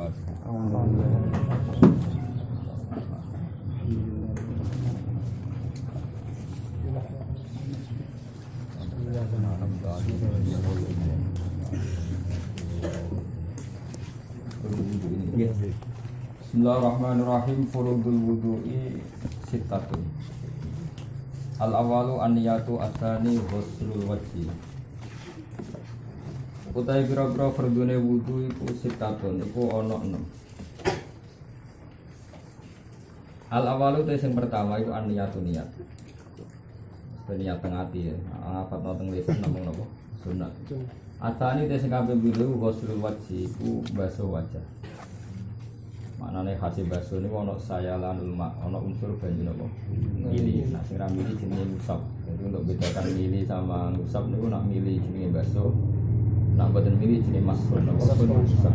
Bismillahirrahmanirrahim. Furudul wudu'i sittatun. Al-awalu an-niyatu ats-tsani ghuslul wajhi. Utai pira-pira fardune wudu iku sittatun, iku ana 6. Al-awalu te sing pertama iku an-niyatu niat. Niat teng ati ya. Ngapatno teng lisan namung napa? Sunat. Ats-tsani te sing kaping 7 ghuslul wajhi iku basuh wajah. Maknane hasil basuh niku ana sayalanul ma, ana unsur banyu napa? Mili. Nah sing ra mili jenenge ngusap. Jadi untuk bedakan mili sama ngusap niku nak mili jenenge basuh. Nak boten mili jenenge masrun napa? Ngusap.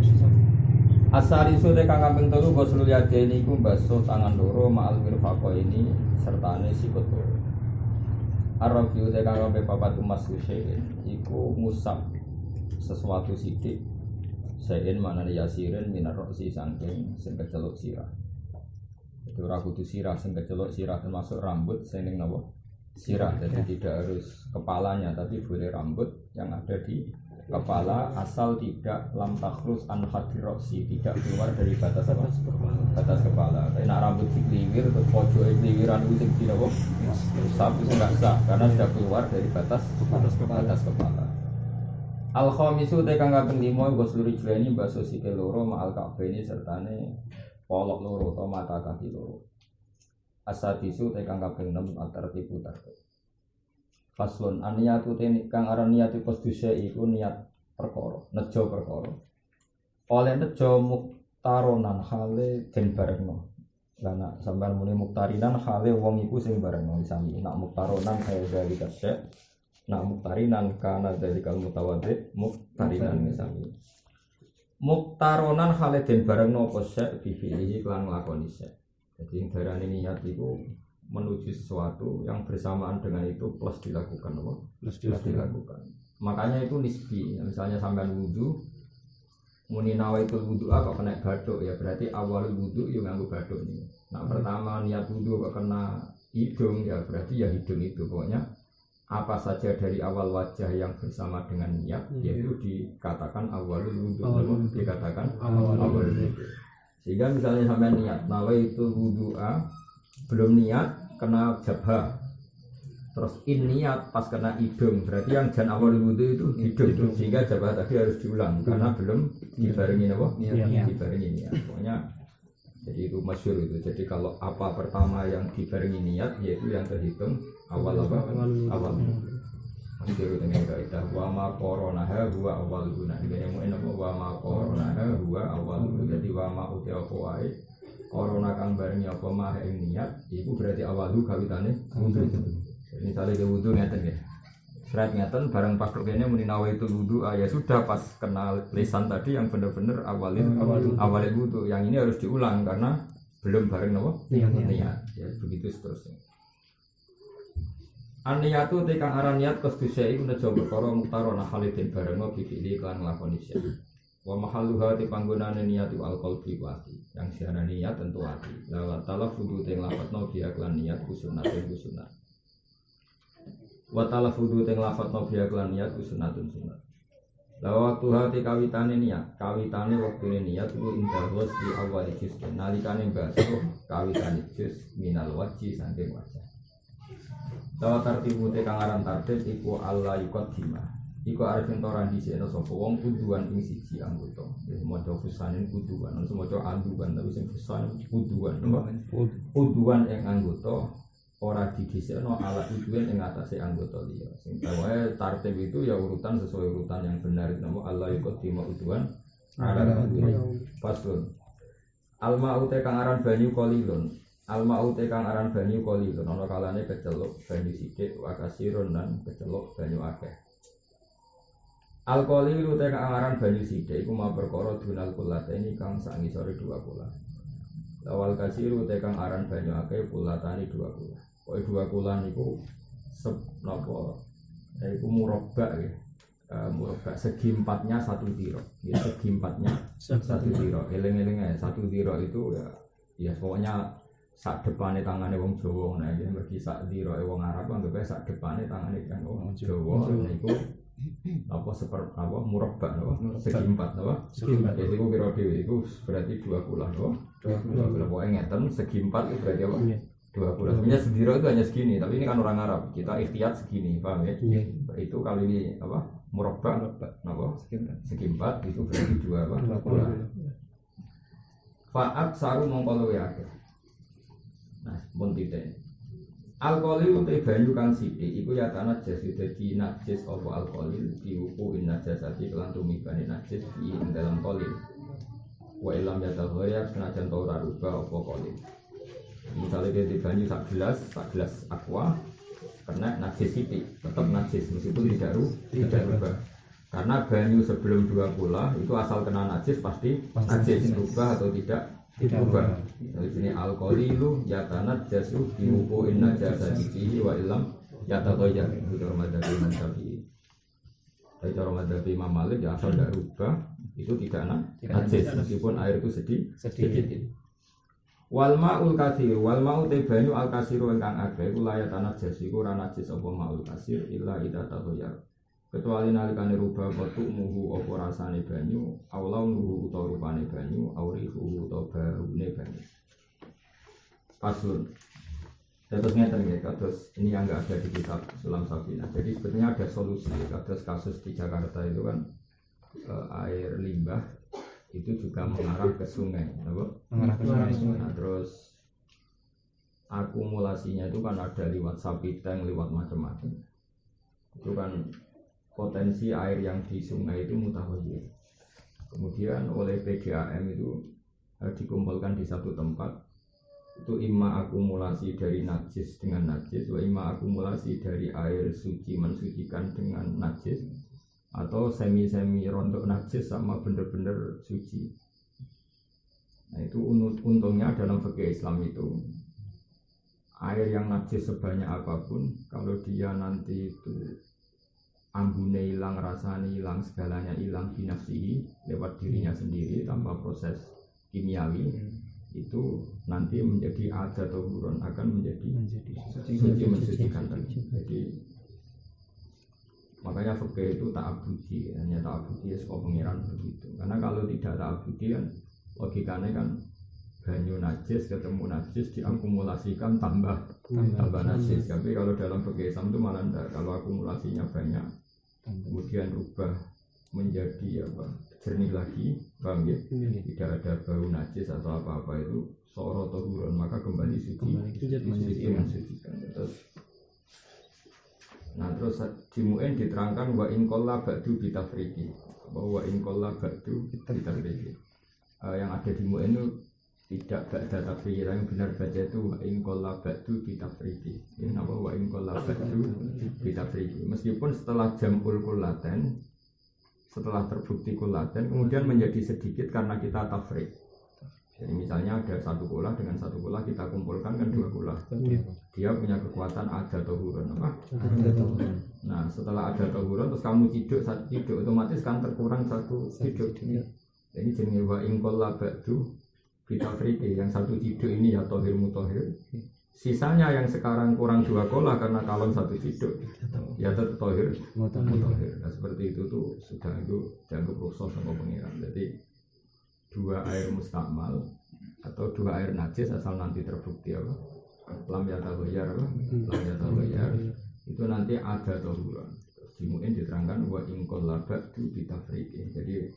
Asari sore kang kaping 3 ghuslul yadaini iku basuh tangan loro ma'al mirfaqo ini sertane sikut loro. Arabiu te kang kaping 4 masrusyin iku ngusap sesuatu sithik. Sain mana yasirin minar roksi sangking sing kecelok sirah. Itu ora kudu sirah sing kecelok sirah termasuk rambut sing ning napa? Sirah. Jadi tidak harus kepalanya tapi boleh rambut yang ada di kepala asal tidak lam takhrus an hadiroksi, tidak keluar dari batas apa? Batas kepala. Nek rambut dikliwir terus pojoke kliwiran itu sing dinapa? Usap itu enggak sah karena sudah keluar dari batas kepala. Al-khamisu te kang kaping 5 ghusl rijlaini basuh sikil loro ma'al ka'baini sertane polok loro atau mata kaki loro. As-sadisu te kang kaping 6 at-tartibu tartib. Faslun aniyatu te kang aran niat iku iku niat perkara, nejo perkara. Oleh nejo muktaronan hale den barengno. Lah nek sampeyan muni muktarinan hale wong iku sing barengno misale nek muktaronan kaya dari kasek. Nak muktarinan kana dari kal mutawaddi muktarinan misalnya muktaronan haleden bareng nopo sek bifilihi kelan nglakoni sek. Jadi yang darane niat itu menuju sesuatu yang bersamaan dengan itu plus dilakukan apa? Plus dilakukan. Makanya itu nisbi. Misalnya sampean wudu muni nawaitul wudu kok kena bathuk ya berarti awal wudu yo nganggo bathuk ini. Nah pertama niat wudu kok kena hidung ya berarti ya hidung itu pokoknya apa saja dari awal wajah yang bersama dengan niat yaitu dikatakan awalul wudu, dikatakan awal wudu. Sehingga misalnya sampai niat nawaitul wudu'a belum niat kena jabha. Terus in niat pas kena hidung berarti yang jan awal wudu itu hidung. Sehingga jabha tadi harus diulang karena belum dibarengi apa? Dibarengi niat. Pokoknya jadi itu masyhur itu. Jadi kalau apa pertama yang dibarengi niat yaitu yang terhitung awal apa? Awal. Masyhur dengan kaidah wa ma qoronaha huwa awal guna. Ini yang mau wa ma qoronaha huwa awal. Jadi wa ma uti apa wae korona kang barengi apa mah ing niat iku berarti awalu kawitane wudu. Jadi misalnya ke wudu ngeten ya. Serat ngeten barang pas kene muni nawaitul wudu ya sudah pas kenal lisan tadi yang benar-benar awal wudu. Yang ini harus diulang karena belum bareng apa? Niat. Ya begitu seterusnya. An-niyatu te kang aran niat kusduse iku nejo perkara muktarona halidin bareng bifili lan nglakoni sya. Wa mahalluha te panggonane niat iku al-qalbi ati. Yang siana niat tentu ati. La talaffudu te nglafadzno dia lan niat kusunat. Wa talaffudu te nglafadzno dia lan niat kusunatun sunat. La waktu hati kawitane niat, kawitane waktune niat iku indahwas di awal juz. Nalikane basuh kawitane juz minal wajhi saking wajah. Dawa tartibu te kang aran tartib iku Allah yuqaddima. Iku arep entoran dhisikno sapa wong kuduan ing siji anggota. Maca fusanin kuduan, maca andukan tapi sing fusan kuduan. Kuduan ing anggota ora didhisikno ala kuduan ing atase anggota liya. Sing wae tartib itu ya urutan sesuai urutan yang benar nama Allah yuqaddima kuduan ala kuduan. Faslun. Alma ute kang aran banyu qalilun. Alma ute kang aran banyu qalilun ana kalane keceluk banyu sithik wa kasirun lan keceluk banyu akeh. Al-qalil ute kang aran banyu sithik iku ma perkara dunal kulateni kang sak ngisore 2 kula. Lawal kasir ute kang aran banyu akeh kulatani 2 kula. Pokoke 2 kula niku napa iku murabbak ya. murabba segi empatnya satu diro, ya segi empatnya satu diro, eleng-elengnya satu diro itu ya pokoknya sak depannya tangannya wong Jawa, nah ini bagi sak diro wong Arab anggapnya sak depannya tangannya kan wong Jawa, nah itu apa seperti apa murabba, segi empat, jadi itu kira dewi itu berarti 20 pokoknya ngeten segi empat itu berarti apa? 20. Sebenarnya sediro itu hanya segini, tapi ini kan orang Arab, kita ikhtiyat segini, paham ya? Itu kali ini apa? Murabba, apa? Segi empat itu berarti 20. Fa'at saru mongkolo ya. Nah, pun tidak. Alkohol utai banyu kang sithik iku ya tanah jas dadi najis apa alkohol diuku in najasati kelan tumibane najis di dalam kolil. Wa ilam yatahaya senajan ta ora rubah apa kolil. Misalnya dia di banyu sak gelas aqua karena najis sithik tetap najis meskipun tidak rubah. Karena banyu sebelum 20 itu asal kena najis pasti najis rubah atau tidak rubah. Jadi ini alkohol ya tanah jasu diuku in najasati wa ilam yatahaya itu madzhab Imam Syafi'i. Tapi cara madzhab Imam Malik ya asal tidak rubah itu tidak najis meskipun air itu sedikit. Wal ma'ul katsir wal ma'u te banyu al katsiru ingkang akeh iku layat najis iku ora najis apa ma'ul katsir illa idza tathayyar kecuali nalikane rubah potuk muhu apa rasane banyu aulau nuhu utawa rupane banyu aurihu utawa baune banyu paslun. Terus ngeten nggih kados ini yang enggak ada di kitab Sulam Safinah. Jadi sebetulnya ada solusi kados kasus di Jakarta itu kan air limbah itu juga mengarah ke sungai, mengarah ke sungai. Nah, terus akumulasinya itu kan ada lewat sapi tank, lewat macam-macam. Itu kan potensi air yang di sungai itu mutahoyyir. Kemudian oleh PDAM itu dikumpulkan di satu tempat. Itu imma akumulasi dari najis dengan najis, wa imma akumulasi dari air suci mensucikan dengan najis, atau semi-semi rontok najis sama bener-bener suci. Nah itu untungnya dalam fikih Islam itu air yang najis sebanyak apapun kalau dia nanti itu ambune hilang, rasanya hilang, segalanya hilang binafsihi lewat dirinya sendiri tanpa proses kimiawi itu nanti menjadi adat atau buron akan menjadi suci mensucikan tadi. Jadi makanya fikih itu ta'abudi, hanya ta'abudi ya sebuah pengiran begitu. Karena kalau tidak ta'abudi kan logikanya kan banyu najis ketemu najis diakumulasikan tambah najis. Tapi kalau dalam fikih Islam itu malah enggak. Kalau akumulasinya banyak kemudian rubah menjadi jernih lagi, paham ya? Tidak ada bau najis atau apa-apa itu soro atau buron maka kembali suci mensucikan. Terus di Mu'in diterangkan wa in qalla ba'du bitafriqi, bahwa in qalla ba'du bitafriqi. Yang ada di Mu'in itu tidak ba'da tafriqi, yang benar baca itu wa in qalla ba'du bitafriqi. Ini apa wa in qalla ba'du bitafriqi. Meskipun setelah jam'ul kullaten, setelah terbukti kullaten kemudian menjadi sedikit karena kita tafriq. Jadi misalnya ada satu kula dengan satu kula kita kumpulkan kan 2 kula. Dia punya kekuatan ada tohurun apa? Nah setelah ada tohurun terus kamu ciduk otomatis kan terkurang satu ciduk. Jadi jenis wa ingkola ba'du bitafriqi yang satu ciduk ini ya tohir mutohir. Sisanya yang sekarang kurang 2 kola karena kalon satu ciduk ya tetap tohir mutohir. Nah seperti itu tuh sudah itu dianggap rukhsah sama pengiran. Jadi 2 air mustakmal atau 2 air najis asal nanti terbukti apa lam yataghayyar itu nanti ada tohuran. Di Mu'in diterangkan wa in qalla ba'du bitafriqi. Jadi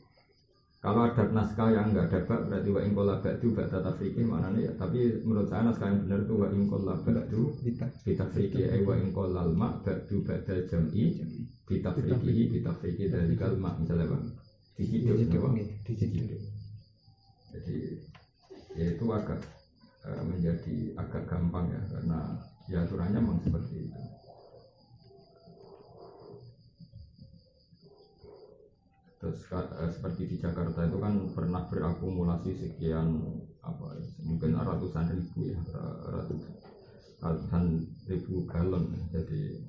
kalau ada naskah yang enggak ada bak berarti wa in qalla ba'du ba'da tafriqi maknanya ya. Tapi menurut saya naskah yang benar itu wa in qalla ba'du bitafriqi ay wa in qalla al-ma' ba'du ba'da jam'i bitafriqi dari kalma misalnya Bang diciduk. Jadi ya itu agak menjadi agak gampang ya karena ya aturannya memang seperti itu. Terus seperti di Jakarta itu kan pernah berakumulasi sekian mungkin ratusan ribu ya ratusan ribu galon. Jadi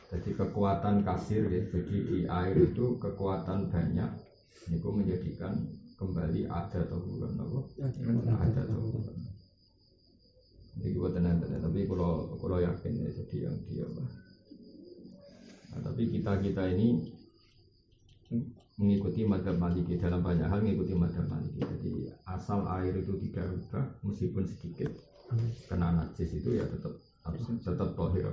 Jadi kekuatan kasir ya, jadi di air itu kekuatan banyak, itu menjadikan kembali ada tahuran apa? Ada tahuran. Ini buat tenang, tapi kalau yakin ya jadi yang dia apa? Nah, tapi kita ini mengikuti madzhab Maliki dalam banyak hal mengikuti madzhab Maliki. Jadi asal air itu tidak rubah meskipun sedikit kena najis itu ya tetap tohir.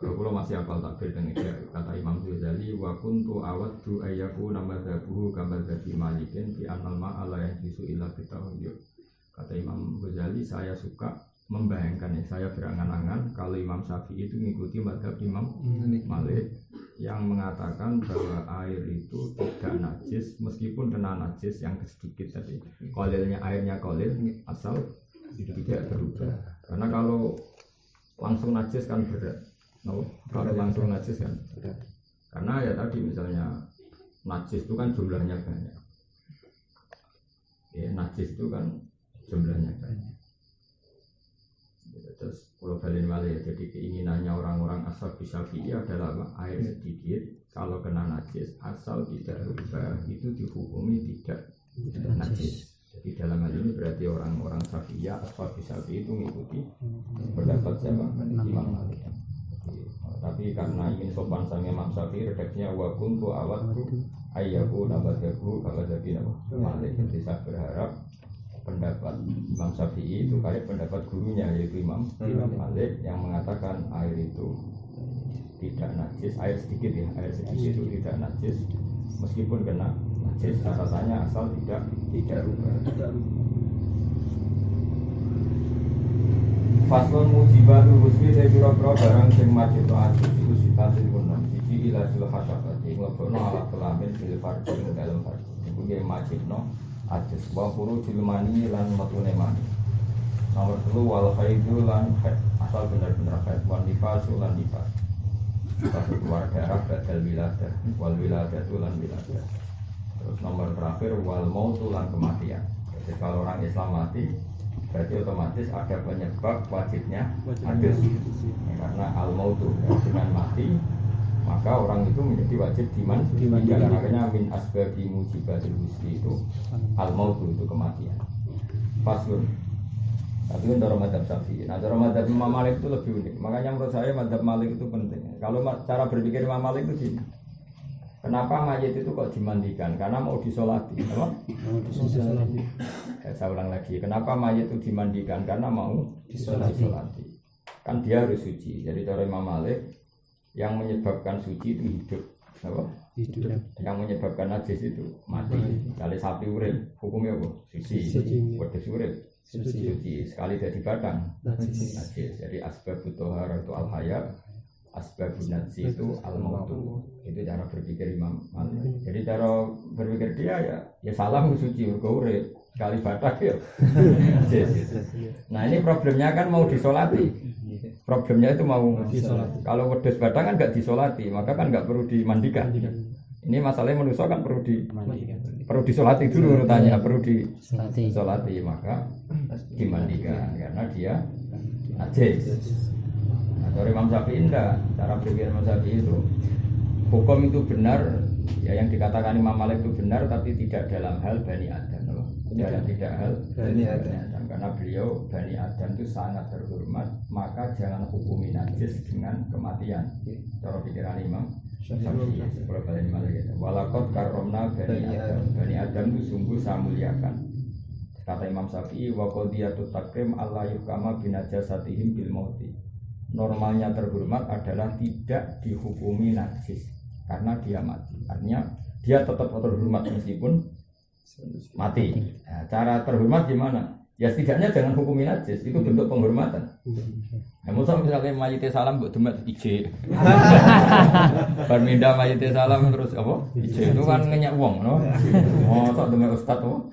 Kalau masih apal takbir dengan kata Imam Ghazali wa kuntu awaddu ayyaku namadzabuhu kamadzhabi Malikin fi annal ma'ala yajisu illa bitahuyur. Kata Imam Ghazali, saya suka membayangkan ya, saya berangan-angan kalau Imam Syafi'i itu mengikuti madzhab Imam Malik yang mengatakan bahwa air itu tidak najis meskipun kena najis yang sedikit tadi. Qalilnya airnya qalil asal tidak berubah. Karena kalau langsung najis kan berat. Kalau langsung najis kan karena ya tadi misalnya najis itu kan jumlahnya banyak ya, najis itu kan jumlahnya banyak. Terus kalau balik balik jadi keinginannya orang-orang ashab Syafi'i adalah air sedikit kalau kena najis asal tidak berubah itu dihukumi tidak najis. Jadi dalam hal ini berarti orang-orang Syafi'i ashab Syafi'i itu mengikuti pendapat siapa? Imam Malik. Tapi karena ingin sopan sama Imam Syafi'i, redaksinya wa kuntu awaddu ayyahu nabadahu kamadzhabi Malik. Jadi saya berharap pendapat Imam Syafi'i itu kayak pendapat gurunya yaitu Imam Malik yang mengatakan air itu tidak najis, air sedikit itu tidak najis meskipun kena najis, catatannya asal tidak rubah. Faslon mujibatul husni te pira-pira barang sing majibno ajus iku sifatil kunam siji ilajul hasyafati ngobokno alat kelamin fil farji ing dalem farji iku nggih majibno ajus wa furujul mani lan metune mani. Nomor 3 wal haidul lan haid asal benar-benar haid wan nifasul lan nifas. Satu keluar darah badal wiladah wal wiladatu lan wiladah. Terus nomor terakhir wal mautu lan kematian. Jadi kalau orang Islam mati berarti otomatis ada penyebab wajibnya adus ya, karena al-mautu ya, dengan mati maka orang itu menjadi wajib dimandikan. Makanya min asbabi mujibatil husni itu al-mautu itu kematian. Faslun. Tapi untuk madzhab Syafi'i, nah cara madzhab Imam Malik itu lebih unik. Makanya menurut saya madzhab Malik itu penting. Kalau cara berpikir Imam Malik itu gini. Kenapa mayit itu kok dimandikan? Karena mau disolati, apa? Mau disolati. Saya ulang lagi. Kenapa mayit itu dimandikan? Karena mau disolati. Kan dia harus suci. Jadi cara Imam Malik yang menyebabkan suci itu hidup, apa? Hidup. Yang menyebabkan najis itu mati. Kali sapi urip, hukumnya apa? Suci. Wedhus urip, suci. Sekali dari badan najis. Jadi asbabut thaharah itu al-hayat. Asbabun najis itu al-mautu. Itu cara berpikir Imam Malik. Jadi cara berpikir dia ya salah suci urip sekali badak ya. Nah ini problemnya kan mau disolati. Problemnya itu mau disolati. Kalau wedhus badak kan nggak disolati, maka kan nggak perlu dimandikan. Ini masalahnya manusia kan perlu disolati dulu tanya, perlu disolati maka dimandikan karena dia najis. Dari Imam Syafi'i enggak, cara berpikir Imam Syafi'i itu hukum itu benar, ya yang dikatakan Imam Malik itu benar, tapi tidak dalam hal Bani Adam, tidak hal Bani Adam, karena beliau Bani Adam itu sangat terhormat, maka jangan hukumi najis dengan kematian. Cara pikiran Imam Syafi'i, kalau Bani Malik itu, walakot karomna Bani Adam itu sungguh saya muliakan. Kata Imam Syafi'i, wa qadiyatut takrim Allah yukama binajasatihim bil mauti. Normalnya terhormat adalah tidak dihukumi najis karena dia mati. Artinya dia tetap terhormat meskipun mati. Nah, cara terhormat gimana? Ya setidaknya jangan hukumi najis, itu bentuk penghormatan. Nah, misalnya mayite salam buat demet ije. Berminda mayite salam terus apa? Ije itu kan ngenyak wong, no? Oh, sok demet ustad tuh.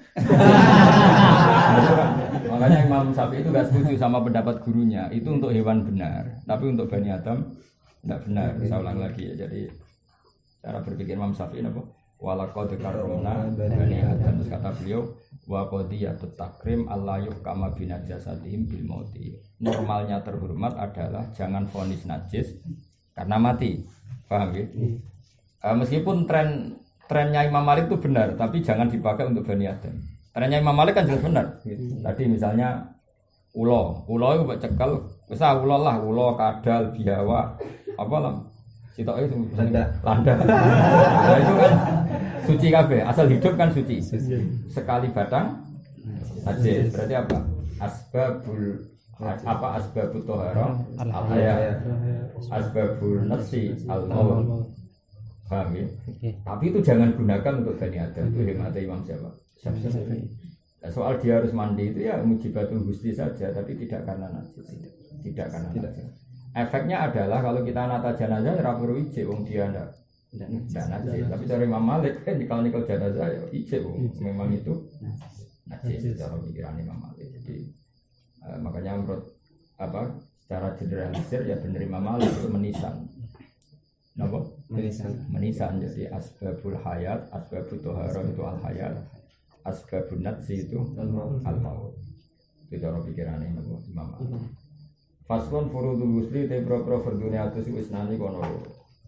Makanya Imam Syafi'i itu gak setuju sama pendapat gurunya. Itu untuk hewan benar, tapi untuk Bani Adam tidak benar. Saya ulang lagi ya. Jadi cara berpikir Imam Syafi'i apa? walaqad karramna bani Adam. Terus kata beliau wa qadiyatut takrim Allah yuhkama binajasatihim bil mauti. Normalnya terhormat adalah jangan vonis najis karena mati. Paham ya? Meskipun trennya Imam Malik itu benar, tapi jangan dipakai untuk Bani Adam. Trennya Imam Malik kan jelas benar. Tadi misalnya ulo itu buat cekal, bisa ulo kadal, biawa, apa lah, sitok itu landa. Nah, itu kan suci kabeh, asal hidup kan suci. Sekali batang, najis. Berarti apa? Asbabut tohara, asbabul nafsi al-maut. Paham ya? Tapi itu jangan gunakan untuk Bani Adam. Itu hematnya Imam Syafi'i. Soal dia harus mandi itu ya mujibatul gusti saja, tapi tidak karena najis. Tidak karena najis. Efeknya adalah kalau kita nata jenazah ora perlu ijek wong dia ndak najis. Tapi dari Imam Malik kan kalau nikel jenazah ya ijek wong memang itu najis cara pikiran Imam Malik. Jadi makanya menurut secara generalisir ya benar Imam Malik itu menisan. Napa? Menisan. Jadi asbabul hayat, asbabut tohara itu al hayat, asbabun natsi itu al maut. Itu cara pikirannya Imam Malik. Faslun furudul wusli te pro fardune atus wis nani kono.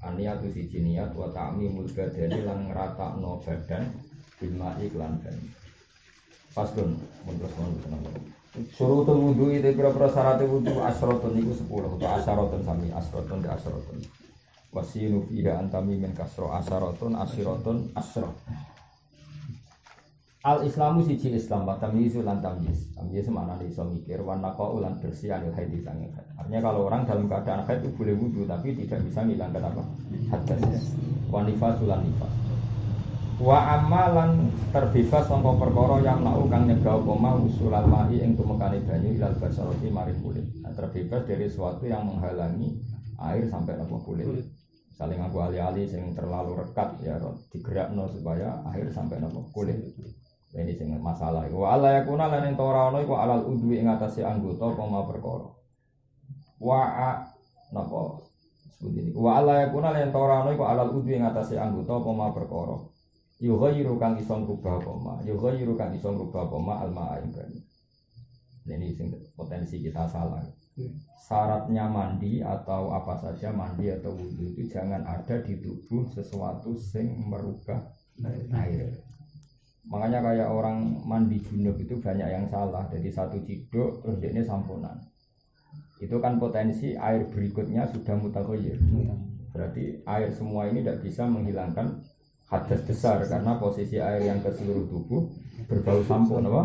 Aniatu siji niat wa ta'mimul badani lan ngratakno badan bil ma'i lan banyu. Faslun terus ngono. Surutul wudu te pro syarat wudu asratun iku 10 atau asyaratun sami asratun de asratun. Wasinu fiha antami min kasro asyaratun asyiratun asyrah. Al Islamu siji Islam wa tamyizu lan tamyiz. Tamyiz maknane iso mikir wa naqau lan bersih anil haid sange haid. Artinya kalau orang dalam keadaan haid itu boleh wudu tapi tidak bisa menghilangkan apa? Hadas. Wa nifasul lan nifas. Wa amalan terbebas sangka perkara yang nau kang nyegah apa usulal ma'i ing tumekane banyu ilal basarati mari kulit. Nah, terbebas dari sesuatu yang menghalangi air sampai ke kulit. Saling aku ali-ali yang terlalu rekat ya digerakno supaya air sampai nopo kulit. Ini sing masalah. Wa ala yakuna lan ento ora ono iku alal udwi ing atase anggota koma perkara. Wa napa sebut ini. Wa ala yakuna lan ento ora ono iku alal udwi ing atase anggota koma perkara. Yughayyiru kang iso ngrubah koma alma ing banyu. Ini sing potensi kita salah. Syaratnya mandi atau apa saja mandi atau wudhu itu jangan ada di tubuh sesuatu yang merubah air. Makanya kayak orang mandi junub itu banyak yang salah. Jadi satu ciduk terus ini sampunan. Itu kan potensi air berikutnya sudah mutaghayyir. Berarti air semua ini tidak bisa menghilangkan hadas besar karena posisi air yang ke seluruh tubuh berbau sampo, apa?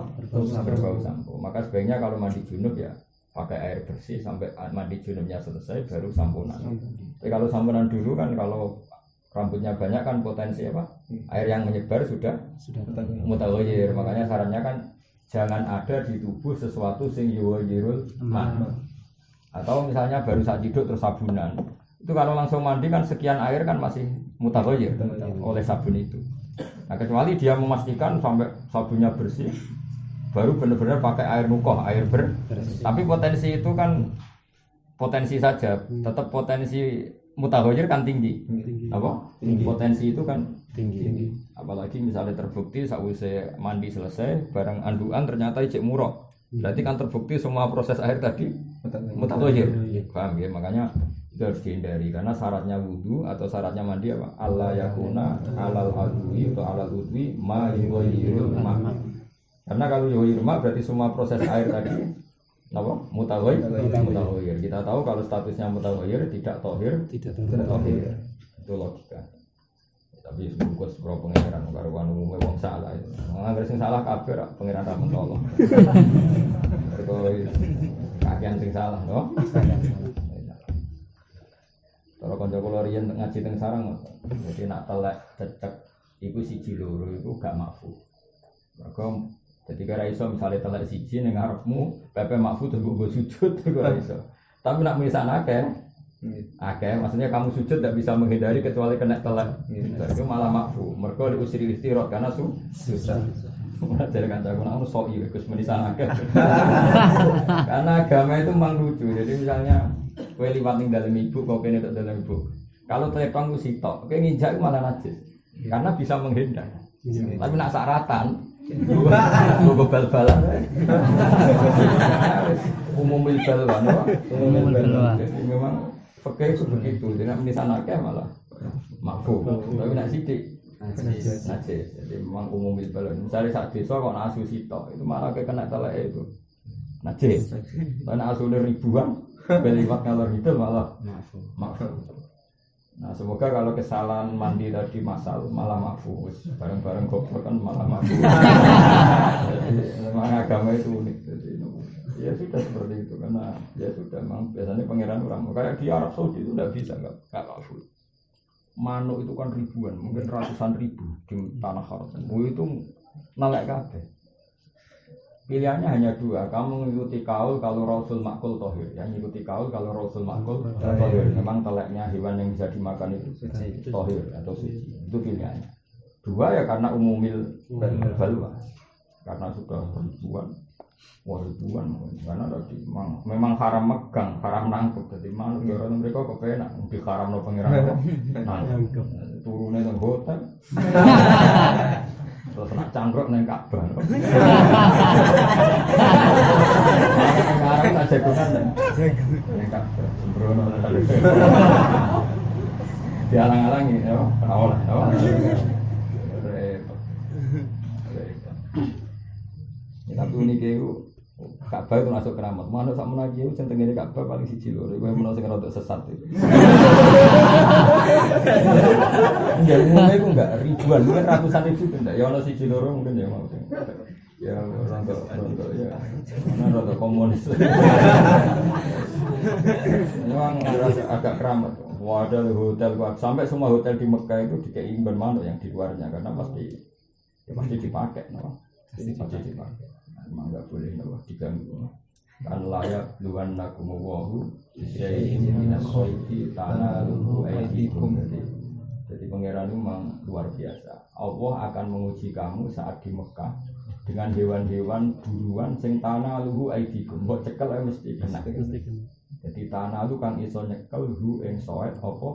Berbau sampo. Maka sebaiknya kalau mandi junub ya pakai air bersih sampai mandi junubnya selesai baru sampunan. Tapi kalau sampunan dulu kan kalau rambutnya banyak kan potensi apa? Air yang menyebar sudah mutaghayyir. Makanya sarannya kan jangan ada di tubuh sesuatu sing yughayyirul ma. Atau misalnya baru saat tidur terus sabunan. Itu kalau langsung mandi kan sekian air kan masih mutaghayyir oleh sabun itu. Nah, kecuali dia memastikan sampai sabunnya bersih baru benar-benar pakai air nukoh, air bersih. Tapi potensi itu kan potensi saja, tetap potensi mutaghayyir kan tinggi. Apa? Potensi itu kan tinggi. Apalagi misalnya terbukti sakwise mandi selesai, barang anduan ternyata ijek murok. Berarti kan terbukti semua proses air tadi mutaghayyir. Paham ya? Makanya itu harus dihindari karena syaratnya wudu atau syaratnya mandi apa? Allah yakuna alal adwi atau alal udwi ma yughayyirul ma. Karena kalau yughayyirul ma berarti semua proses air tadi apa? Mutaghayyir. Kita tahu kalau statusnya mutaghayyir tidak tohir. Itu logika. Tapi sebungkus pro pengeran karo umumnya wong salah itu. Angger sing salah kabeh pengeran ra mentolo. Mergo kakean sing salah, no? Kalau kanca kula riyen ngaji teng sarang, jadi nak telek cecek iku siji loro iku gak makfu. Mergo ketika ra iso misale telek siji ning ngarepmu, pepe makfu terus nggo sujud iku ra iso. Tapi nak misan akeh, maksudnya kamu sujud tidak bisa menghindari kecuali kena telek. Itu malah makfu. Mergo diusiri istirot karena susah. Mana dari kanca kula ono sok iki Gus menisan akeh. Karena agama itu memang lucu. Jadi misalnya kowe liwat ning dalem ibu, kok kene tok dalem ibu. Kalau telepon ku sitok, kowe nginjak malah najis. karena bisa menghindar. Tapi nak saratan, gue bal-balan. Umumil balwan, jadi memang fakir itu begitu. Tidak menisanaknya malah makfu. Tapi nak sidik, najis. Jadi memang umumil balwan. Misalnya saat desa kok nak asu sitok, itu malah kena telek itu najis. Karena asulnya ribuan, beliwat ngalor itu malah makfu. Nah semoga kalau kesalahan mandi tadi masal malah makfu, bareng-bareng goblok kan malah makfu. Jadi memang agama itu unik. Jadi ya sudah seperti itu karena ya sudah memang biasanya pangeran orang kayak di Arab Saudi itu tidak bisa nggak makfu. Manuk itu kan ribuan, mungkin ratusan ribu di tanah haram. Itu nalek kabeh. Pilihannya hanya dua, kamu mengikuti kaul kalau Rasul Makul Tohir, yang mengikuti kaul kalau Rasul Makul Tohir. Memang teleknya hewan yang bisa dimakan itu Tohir atau suci, itu pilihannya. Dua ya karena umumil balwa, karena sudah ribuan, karena tadi memang haram megang, haram nangkep. Jadi mana orang mereka kepenak, di haram no pengiran nangkep, turunnya nang hotel. Terus nak cangkruk neng Ka'bah. Sekarang tak jagungan neng Ka'bah. Sembrono tadi. Dialang-alangi, ya, awal. Tapi unik itu Ka'bah itu masuk keramat. Mana sama lagi itu centengnya Ka'bah paling siji lho. Kowe menawa sing rada sesat itu. Ya umumnya itu enggak ribuan, mungkin ratusan ribu enggak. Ya ono siji loro mungkin ya mau. Ya rontok ya. Mana rada komunis. Memang agak keramat. Wah ada hotel sampai semua hotel di Mekah itu dikei imban manuk yang di luarnya karena pasti dipakai, no. Pasti dipakai. Memang enggak boleh no diganggu. Kan layak luan nakumuwahu bisyai'in minas soiti tanaluhu aidikum. Jadi pangeran itu memang luar biasa. Allah akan menguji kamu saat di Mekah dengan hewan-hewan buruan sing tanaluhu aidikum. Mbok cekel mesti kena. Jadi tanalu kang iso nyekel hu ing soet apa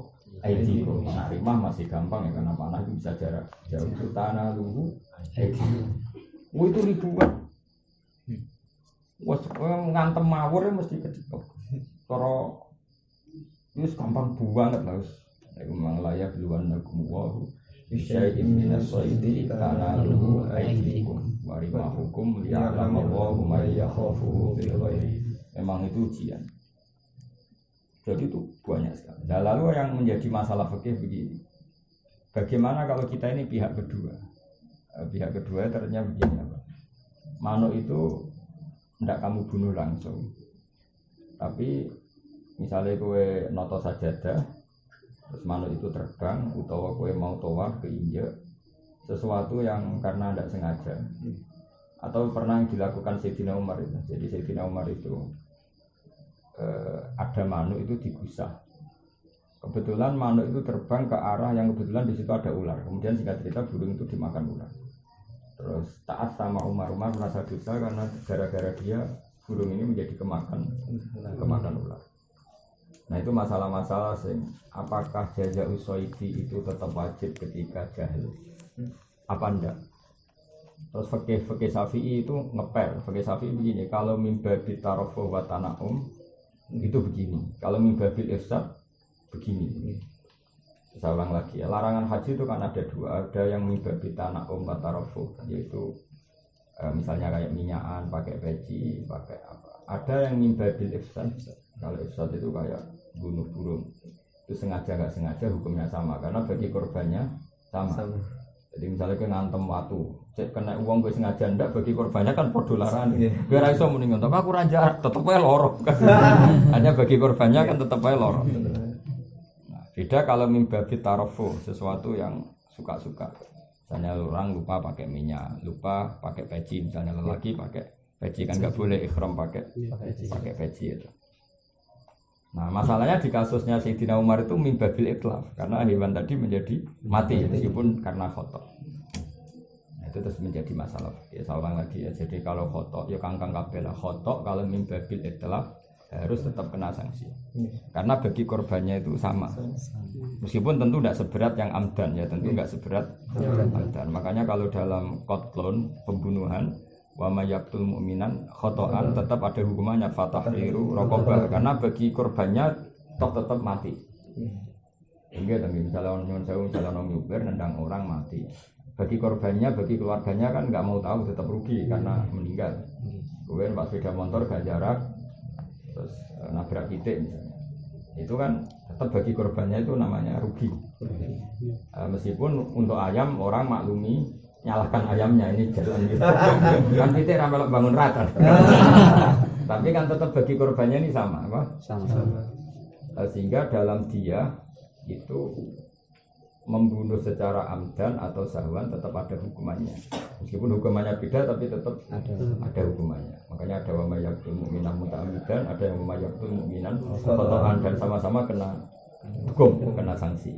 aidikum. Nah rimah masih gampang ya karena panah itu bisa jarak jauh. Itu tanaluhu aidikum. Itu ribuan. Wes ngantem mawur mesti kecekel. Cara wis gampang banget lah wis. Iku memang layak luan nakum bisyai'in minas soidi tanaluhu aidikum wa rima hukum liya'lam Allahu may yakhafuhu bil ghairi. Memang itu ujian. Jadi itu banyak sekali. Nah, lalu yang menjadi masalah fikih begini. Bagaimana kalau kita ini pihak kedua? Pihak kedua ternyata begini apa? Manuk itu tidak kamu bunuh langsung, tapi misalnya kowe noto sajadah, terus manuk itu terbang, utawa kowe mau tawaf keinjak sesuatu yang karena tidak sengaja, atau pernah dilakukan Sayyidina Umar itu. Jadi Sayyidina Umar itu ada manuk itu digusah. Kebetulan manuk itu terbang ke arah yang kebetulan di situ ada ular. Kemudian singkat cerita burung itu dimakan ular. Terus taat sama Umar merasa dosa karena gara-gara dia burung ini menjadi kemakan ular. Nah itu masalah-masalah sing apakah jaza usoidi itu tetap wajib ketika jahil? Apa enggak? Terus fikih Syafi'i itu ngepel. Fikih Syafi'i begini, kalau mimbabil tarafuh wa tana'um itu begini. Kalau mimbabil ifsad begini. Saya ulang lagi ya, larangan haji itu kan ada dua, ada yang mimbabil tana'um wa tarafuh, yaitu misalnya kayak minyakan, pakai peci, pakai apa. Ada yang mimbabil ifsad. Kalau ifsad itu kayak bunuh burung, itu sengaja nggak sengaja hukumnya sama, karena bagi korbannya sama. Jadi misalnya ke ngantem watu, cek kena uang gue sengaja ndak, bagi korbannya kan podo larang. Biar iso mendingan, tapi aku raja tetep aja lorok. Hanya bagi korbannya kan tetep aja lorok. Nah, beda kalau mimbabil tarafuh, sesuatu yang suka-suka. Misalnya orang lupa pakai minyak, lupa pakai peci, misalnya lelaki pakai peci kan nggak boleh ikhram pakai peci itu. Nah masalahnya di kasusnya Sayyidina Umar itu mimbabil itlaf, karena hewan tadi menjadi mati meskipun karena khotok. Nah, itu terus menjadi masalah. Ya saya ulang lagi ya, jadi kalau khotok ya kangkang kabeh lah khotok, kalau mimbabil itlaf harus tetap kena sanksi. Karena bagi korbannya itu sama. Meskipun tentu tidak seberat yang amdan ya, tentu tidak seberat amdan. Makanya kalau dalam qatlun pembunuhan wa may yaqtul mu'minan khata'an tetap ada hukumannya fatahriru raqabah karena bagi korbannya toh tetap mati. Hingga misalnya orang nyuber nendang orang mati. Bagi korbannya, bagi keluarganya kan nggak mau tahu tetap rugi karena meninggal. Kemudian pas sepeda motor gak jarak terus nabrak titik misalnya, itu kan tetap bagi korbannya itu namanya rugi. Meskipun untuk ayam orang maklumi nyalahkan ayamnya ini jalan gitu kan titik ramelok bangun rata tapi kan tetap bagi korbannya ini sama apa? Sama. Sehingga dalam dia itu membunuh secara amdan atau sahwan tetap ada hukumannya. Meskipun hukumannya beda tapi tetap ada hukumannya. Makanya ada wa may yaqtul mu'minan muta'ammidan, ada yang wa may yaqtul mu'minan khata'an dan sama-sama kena hukum, kena sanksi.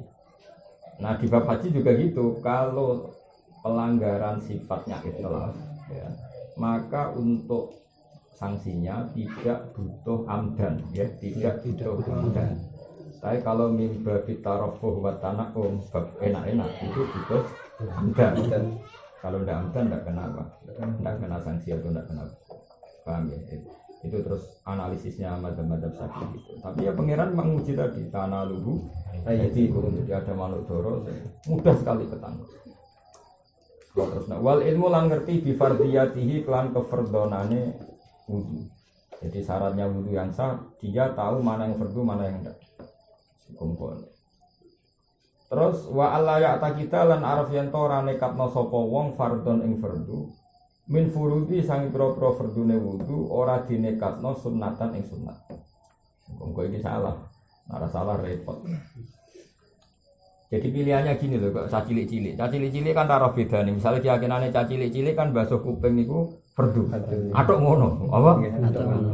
Nah, di bab haji juga gitu. Kalau pelanggaran sifatnya itlaf ya, maka untuk sanksinya tidak butuh amdan ya, tidak butuh amdan. Tapi kalau mimba bitarofuh wa tanakum bab enak-enak itu butuh amdan. Kalau tidak amdan tidak kena apa? Tidak kena sanksi atau tidak kena. Paham ya? Itu terus analisisnya madhab-madhab syafi'i gitu. Tapi ya pangeran menguji tadi tanah luhu. Jadi ada manuk doro mudah sekali ketangkep. Terus wal ilmu lan ngerti bi fardiyatihi kelan kefardonane wudu. Jadi syaratnya wudu yang sah dia tahu mana yang fardu mana yang enggak. Kumpul. Terus wa alla ya'ta kita lan araf yen to ora nekatno sapa wong fardhon ing fardu min furudi sang pro fardune wudu ora dinekatno sunnatan ing sunnat. Kok iki salah. Ora salah repot. Jadi pilihannya gini loh, kok cacilik-cilik. Cacilik-cilik kan taruh beda nih. Misalnya keyakinannya cacilik-cilik kan basuh kuping niku fardu. Atok ngono, apa?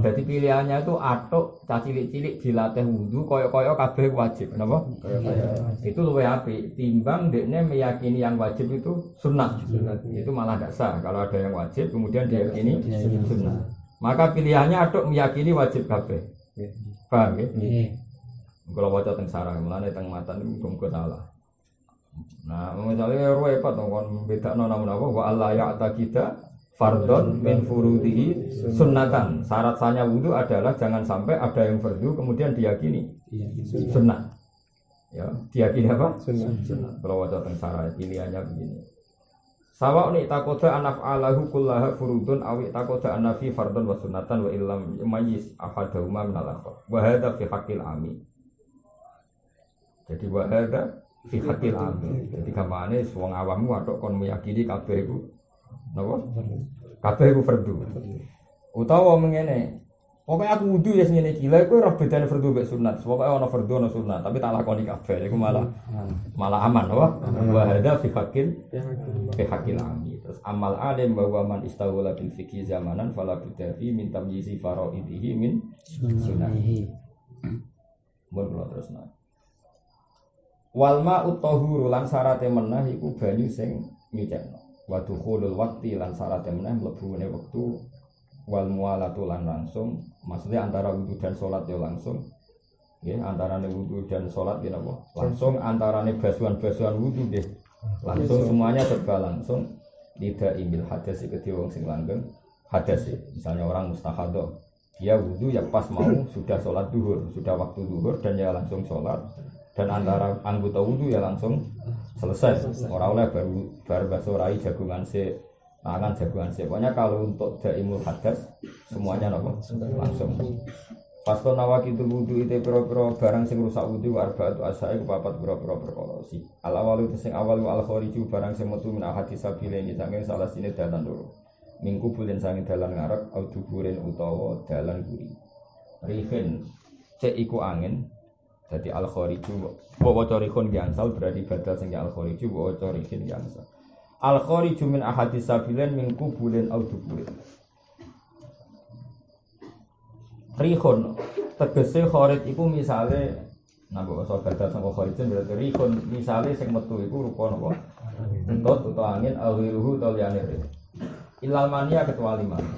Jadi pilihannya itu atok cacilik-cilik dilatih wudu koyo-koyo kabeh wajib, napa? Itu luwih apik timbang dekne meyakini yang wajib itu sunnah. Itu malah ndak sah kalau ada yang wajib kemudian diyakini sunnah. Maka pilihannya atok meyakini wajib kabeh. Paham ya? Kalau baca teng sarah, mulane teng matan itu muga salah. Nah, misalnya repot kon bedakno namun apa wa alla ya'ta kita fardhon min furudihi sunnatan. Syarat sahnya wudu adalah jangan sampai ada yang fardu kemudian diyakini sunnah. Ya, diyakini apa? Sunnah. Kalau baca teng sarah pilihannya begini. Sawa ni takoda anaf'alahu kullaha furudun awi takoda anafi fardhon wa sunnatan wa illam yumayyiz ahadahuma min al-akhar. Wa hadha fi haqqil ami. Jadi wahada fi haqqil amin. Jadi gamane wong awammu atok kon meyakini kabeh iku napa? Kabeh iku fardu. Utawa mengene. Pokoke aku wudu ya ngene iki. Lha kowe ora bedane fardu mek sunat. Pokoke ana fardu ana sunat, tapi tak lakoni kabeh iku malah aman apa? Wahada fi haqqil amin. Terus amal alim bahwa man istawala bil fiqhi zamanan fala bidafi min tamyizi faraidihi min sunnah. Mun terus nah. Walma utahuru lan sarate menah iku banyu sing nyucekno. Wa dukhulul waqti lan sarate menah mlebune wektu wal mualatu lan langsung. Maksudnya antara wudu dan salat ya langsung. Nggih, antarane wudu dan salat ya napa? Langsung antarane basuhan-basuhan wudu nggih. Langsung semuanya serba langsung. Tidak imil hadas iki wong sing langgeng hadas. Misalnya orang mustahadhah, dia wudu ya pas mau sudah salat zuhur, sudah waktu zuhur dan ya langsung salat. Dan antara anggota wudu ya langsung selesai. Orang oleh baru basuh rai jagungan se, tangan jagungan se. Pokoknya kalau untuk daimul hadas semuanya nopo langsung. Pasto nawaki itu wudu itu pro barang sing rusak wudu arba'atu asya'i papat pro perkara si. Al awalu sing awal al khariju barang sing metu min ahadi sabilaini saking salah sini dalan loro. Minggu bulan saking dalan ngarep au duburin utawa dalan guri. Rihin cek iku angin. Jadi al-khariju wa tarikun yangsal berarti badal sing al-khariju wa tarikin yangsal. Al-khariju min ahadis sabilan min qubulin aw duburin. Rihun tegese kharij iku misale napa basa badal sangko kharijun berarti rihun misale sing metu iku rupa napa? Entut utawa angin awiruhu utawa liyane. Ilal mania kecuali mani.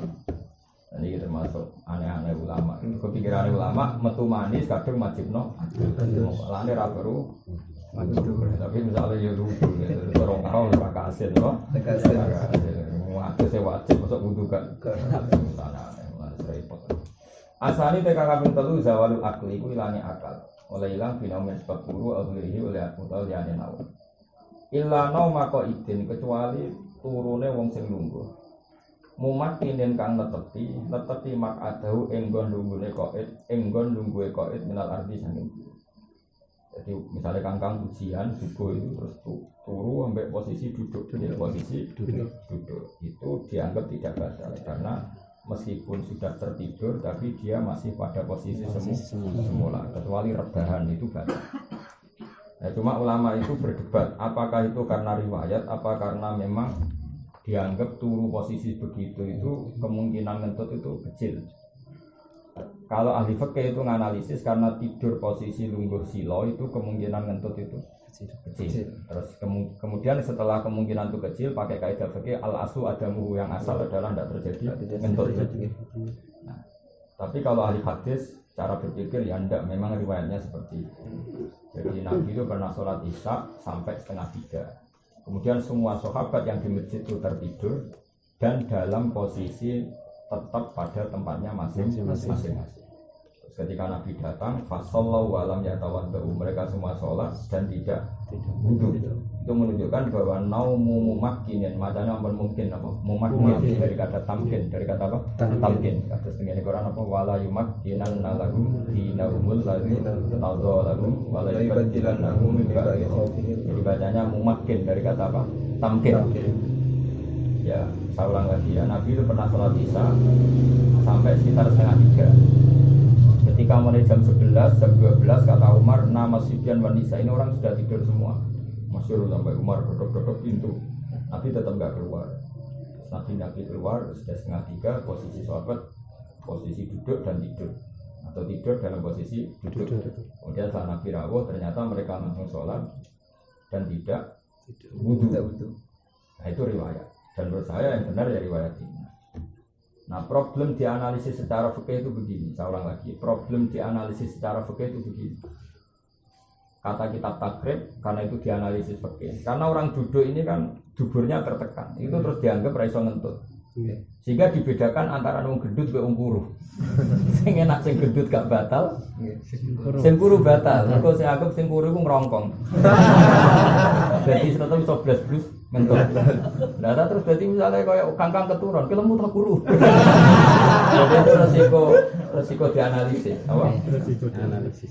Ini termasuk aneh-aneh ulama. Kepikiran ulama metu manis kadang wajibno adil. Lane ra perlu tapi misalnya ya lucu orang kau ora kasil loh. Kasil. Wajib wajib masuk wudu kan. Misalnya repot. Asali TK kaping 3 zawalul akli iku ilange akal. Oleh ilang fenomen sebab guru alhamdulillah oleh utawa liyane nawa. Illa nauma qaidin kecuali turune wong sing lungguh. Mumakinin kang neteti mak adahu enggon lunggune qaid, enggon lungguhe qaid minal ardi saking. Jadi misalnya kangkang ujian subuh itu terus turu ambek posisi duduk, posisi duduk itu dianggap tidak batal karena meskipun sudah tertidur tapi dia masih pada posisi semula kecuali rebahan itu batal. Nah, cuma ulama itu berdebat apakah itu karena riwayat apa karena memang dianggap turu posisi begitu itu kemungkinan ngentut itu kecil. Kalau ahli fikih itu nganalisis karena tidur posisi lungguh silo itu kemungkinan ngentut itu kecil. Terus kemudian setelah kemungkinan itu kecil pakai kaidah fikih al aslu adamu yang asal adalah tidak terjadi ngentut. Nah, tapi kalau ahli hadis cara berpikir ya enggak, memang riwayatnya seperti itu. Jadi Nabi itu pernah sholat isya sampai 2:30. Kemudian semua sahabat yang di masjid itu tertidur dan dalam posisi tetap pada tempatnya masing-masing. Terus ketika Nabi datang, fasallahu alam yatawaddau, mereka semua sholat dan tidak wudu. Itu menunjukkan bahwa naumu mumakkinin, macamnya mungkin apa? Mumakkin dari kata tamkin, dari kata apa? Tamkin. Kata setengah Quran apa? Wala yumakkinan lahum dinahumul ladzi tadha lahum wala yubaddilan lahum min ba'di khaufihim. Jadi bacanya mumakkin dari kata apa? Tamkin. Ya, saya ulang lagi ya. Nabi itu pernah sholat isya sampai sekitar 2:30. Ketika mulai jam 11, jam 12 kata Umar, nama Sibyan wanita ini orang sudah tidur semua. Masyhur sampai Umar dodok-dodok pintu. Nabi tetap nggak keluar. Nabi keluar sudah 2:30, posisi sahabat posisi duduk dan tidur atau tidur dalam posisi duduk. Kemudian saat Nabi rawuh ternyata mereka langsung sholat dan tidak wudu. Nah itu riwayat. Dan menurut saya yang benar ya riwayat ini. Nah problem dianalisis secara fikih itu begini. Saya ulang lagi. Problem dianalisis secara fikih itu begini. Kata kitab takrib karena itu dianalisis fikih. Karena orang duduk ini kan duburnya tertekan. Itu terus dianggap raiso ngentut. Sehingga dibedakan antara wong gendut ke wong kuru. Sing enak sing gendut gak batal. Sing kuru batal. Mergo sing anggap sing kuru iku ngrongkong. Jadi tetep iso blas-blus ngentut. Lah terus berarti misalnya kayak kangkang keturun, kelemu terus kuru. Jadi itu resiko dianalisis. Apa?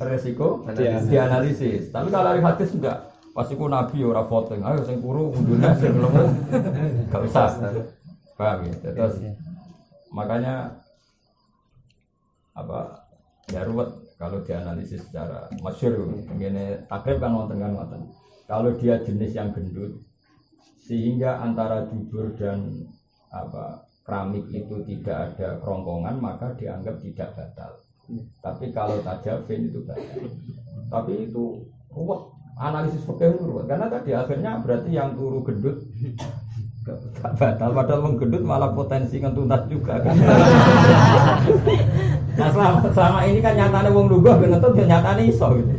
Resiko dianalisis. Tapi kalau dari hadis enggak. Pasti ku Nabi ora voting. Ayo sing kuru kudune sing kelemu. Gak usah. Paham ya? Terus makanya apa ya ruwet kalau dianalisis secara masyhur begini takrib kan wonten. Kalau dia jenis yang gendut sehingga antara dubur dan apa keramik itu tidak ada kerongkongan maka dianggap tidak batal. Tapi kalau tajafin itu batal. Tapi itu ruwet analisis fikih ruwet karena tadi akhirnya berarti yang turu gendut gak batal, padahal menggendut malah potensi ngentuntas juga kan. Nah selama ini kan nyatanya wong lugu ngentut ya nyatanya iso gitu.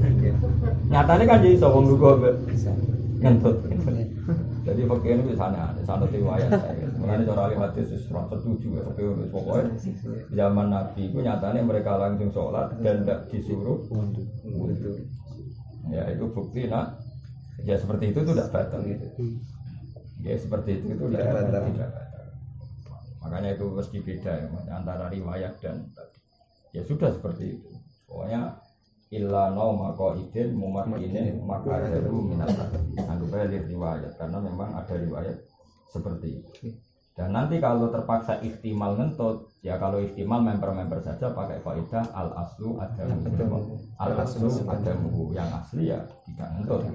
Nyatanya kan iso wong lugu ngentut. Jadi fakir ini misalnya ada riwayat. Mengenai cara hadis sesuatu setuju ya fakir itu pokoknya zaman Nabi itu nyatanya mereka langsung sholat dan tidak disuruh wudu. Ya itu bukti nak. Ya seperti itu tidak batal gitu. Ya seperti itu tidak batal. Makanya itu mesti beda ya, antara riwayat dan ya sudah seperti itu. Pokoknya illa nauma qaidin mumakkinin maka itu minat. Anggap aja riwayat karena memang ada riwayat seperti itu. Dan nanti kalau terpaksa ihtimal ngentut, ya kalau ihtimal member-member saja pakai kaidah al aslu adamu. Al aslu adamu yang asli ya tidak ngentut.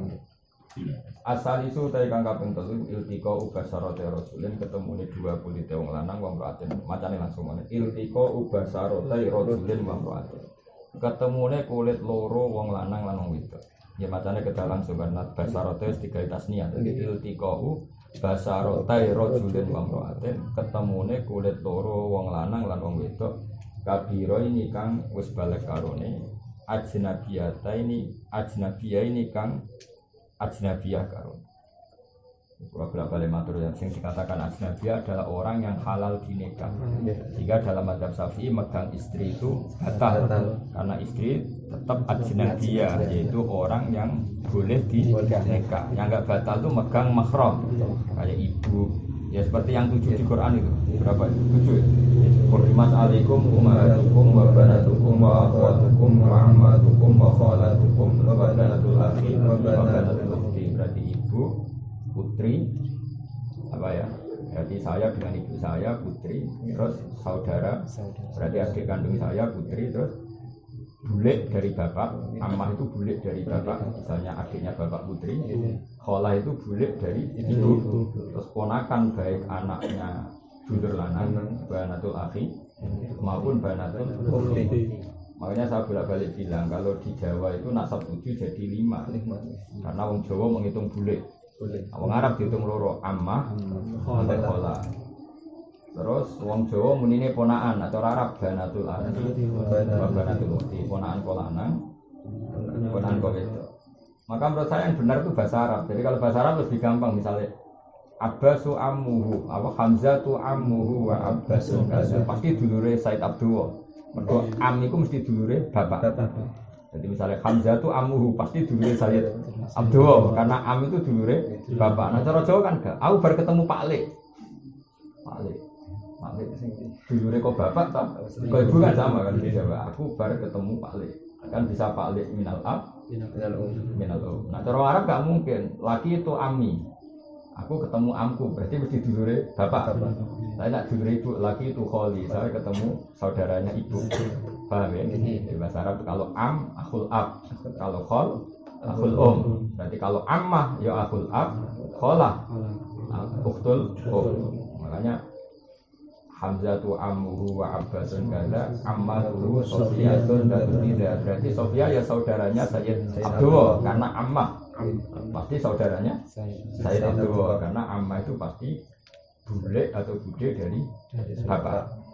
Asal isu tadi kang kaping 3 iltika ubasarate rasulin ketemune dua kulite wong lanang wong wadon macane langsung ngene iltika ubasarate rasulin wong wadon ketemune kulit loro wong lanang lan wong wedok ya macane kedah langsung karena basarate digawe tasniah dadi iltika basarotai rajulin wa imra'atin ketemune kulit loro wong lanang lan wong wedok kabira ini kang wis balik karone ajnabiyata ini kang ajnabiyah karone. Kalau balik matur yang dikatakan ajnabiyah adalah orang yang halal dinikah. Jika dalam mazhab Syafi'i megang istri itu batal karena istri tetap ajnabiyah, yaitu orang yang boleh dinikah. Yang enggak batal itu megang mahram kayak ibu. Ya seperti yang 7 di Quran itu. Berapa itu? 7. Qur'imat alaikum ummahatukum wa banatukum wa akhwatukum wa ammatukum wa khalatukum wa banatul akhi wa banatul ukhti. Berarti ibu, putri, apa ya? Berarti saya dengan ibu saya putri, terus saudara, berarti adik kandung saya putri, terus bulik dari bapak, ammah itu bulik dari bapak, misalnya adiknya bapak putri, kholah itu bulik dari ibu, terus ponakan baik anaknya dulur lanang, banatul akhi maupun banatul ukhti. Makanya saya bolak-balik bilang kalau di Jawa itu nasab 7 jadi 5, karena wong Jawa menghitung bulik. Wong Arab dihitung loro, ammah sampai kholah. Terus wong Jawa munine ponaan atau Arab banatul akhi, banatul ukhti, ponaan lanang, ponaan wedok. Maka menurut saya yang benar itu bahasa Arab. Jadi kalau bahasa Arab lebih gampang, misalnya Abbasu ammuhu, apa Hamzatu ammuhu wa Abbasu pasti dulure Said Abdullah. Mergo am iku mesti dulure bapak. Jadi misalnya Hamzah itu amuhu pasti dulure Sayyid Abdullah karena am itu dulure bapak. Nah cara Jawa kan gak. Aku baru ketemu Pak Le. Pak Le dulure kok bapak tak? Kok ibu kan sama kan di Jawa. Aku baru ketemu Pak Le. Kan bisa Pak Le minal ab, minal um. Nah cara Arab gak mungkin. Laki itu ami. Aku ketemu amku berarti mesti dulure bapak. Saya nak dulure ibu, laki itu kholi. Saya ketemu saudaranya ibu. Paham ya? Di bahasa Arab kalau am, akhul ab. Kalau khol, akhul Berarti kalau ammah, ya akhul ab. Kholah, ukhtul Makanya Hamzatu ammuhu wa abbasun kada ammatuhu Sofiyatun dan tidak. Berarti Sofia ya saudaranya Sayyid Abdullah karena ammah. Pasti saudaranya Sayyid Abdullah karena ammah itu pasti bule atau bude dari bapak.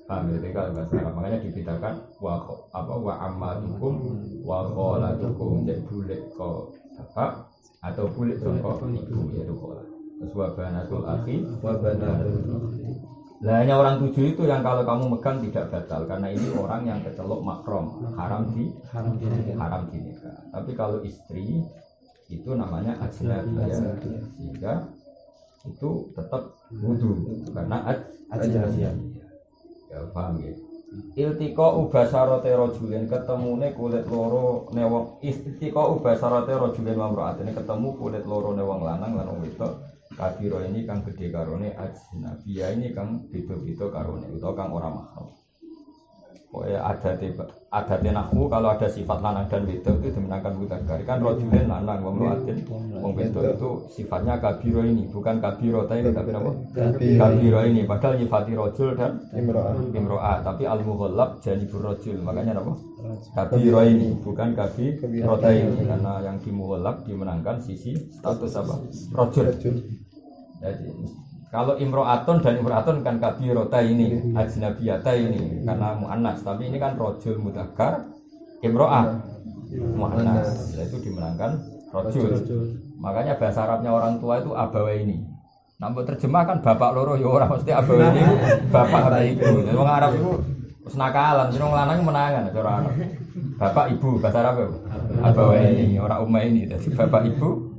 Paham ya? Kalau bahasa Arab makanya dibedakan wa ammatukum wa kholatukum, jadi bule ko bapak atau bule ko ibu yaitu kholah. Terus wa banatul akhi wa banatul ukhti. Lah hanya orang 7 itu yang kalau kamu megang tidak batal karena ini orang yang kecelok makrom, haram dinikah. Tapi kalau istri itu namanya ajnabiyah, sehingga itu tetap wudu karena ajnabiyah. Ya paham ya. Iltiqa ubasarate rajulin ketemune kulit loro ne wong iltiqa ubasarate rajulin wa imra'atin ketemu kulit loro ne wong lanang lan wong wedok. Kabiro ini kang gede karone ajnabiyah ini kang beda-beda karone utawa kang ora mahram. Pokoknya adate nahwu kalau ada sifat lanang dan wedok itu dimenangkan mudzakkar. Kan rajulin lanang wong wedok itu sifatnya kabiro ini bukan kabiro tapi apa? Kabiro ini padahal nyifati rajul dan imro'ah tapi al-mughallab janibur rajul. Makanya apa? Kabiro ini bukan kabiro ini karena yang dimughallab dimenangkan sisi status apa? Rajul. Jadi kalau imro'atun dan imro'atun kan kabirota ini, ajnabiyata ini karena mu'annas, tapi ini kan rojul mudzakkar, imro'ah mu'annas, itu dimenangkan rojul. Makanya bahasa Arabnya orang tua itu abawaini. Namun terjemahkan bapak loro ya orang mesti abawaini bapak atau ibu. Jadi orang Arab itu senakalan, jadi orang lanang menangan cara Arab. Bapak ibu bahasa Arab itu abawaini, orang umma ini, jadi bapak ibu.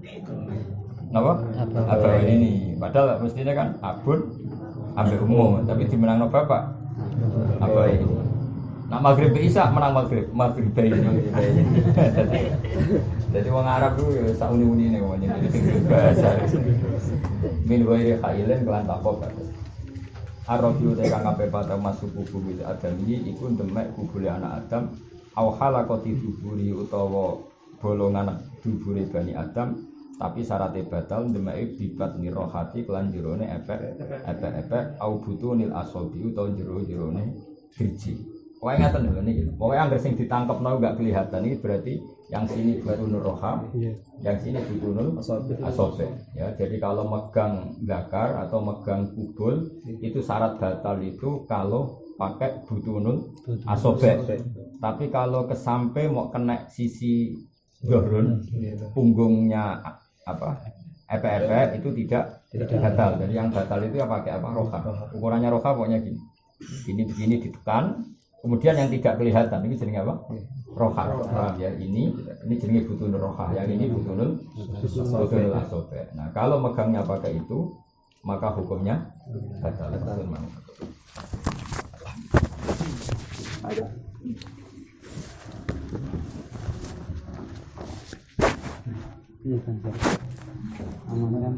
Napa? Apa ini? Padahal mestinya kan abun ambil umum, tapi dimenangno bapak. Apa ini? Nak maghrib Isya menang maghrib ini. Jadi wong Arab itu ya sauni-uni nih wong ini bahasa. Min wairi khailen kelan takok. Arabiu tekan kabeh pada masuk kubur Adam ini iku demek kubure anak Adam au halaqati duburi utawa bolongan dubure Bani Adam. Tapi syaratnya batal demai bibat nirohati kelan jerone efek au butunil asobi utawa jerone driji. Pokoknya ngaten lho niki. Pokoknya anggar sing ditangkepno enggak kelihatan ini berarti yang sini butunul roha, yang sini butunul asobe. Ya, jadi kalau megang zakar atau megang kubul itu syarat batal itu kalau pakai butunul asobe. Tapi kalau kesampe mau kena sisi dohrun, punggungnya apa? Epe-epe itu tidak batal. Jadi yang batal itu ya pakai apa? Roha. Ukurannya roha pokoknya gini. Begini ditekan. Kemudian yang tidak kelihatan ini jenenge apa? Roha. Ya ini jenenge butunul roha. Yang ini butunul asobe. Nah kalau megangnya pakai itu maka hukumnya batal. Iya kan, aman.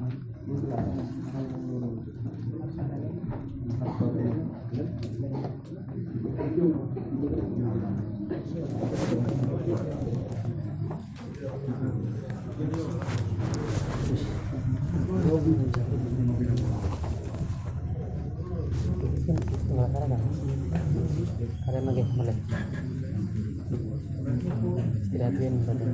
Karena lagi mulai istirahatin badan.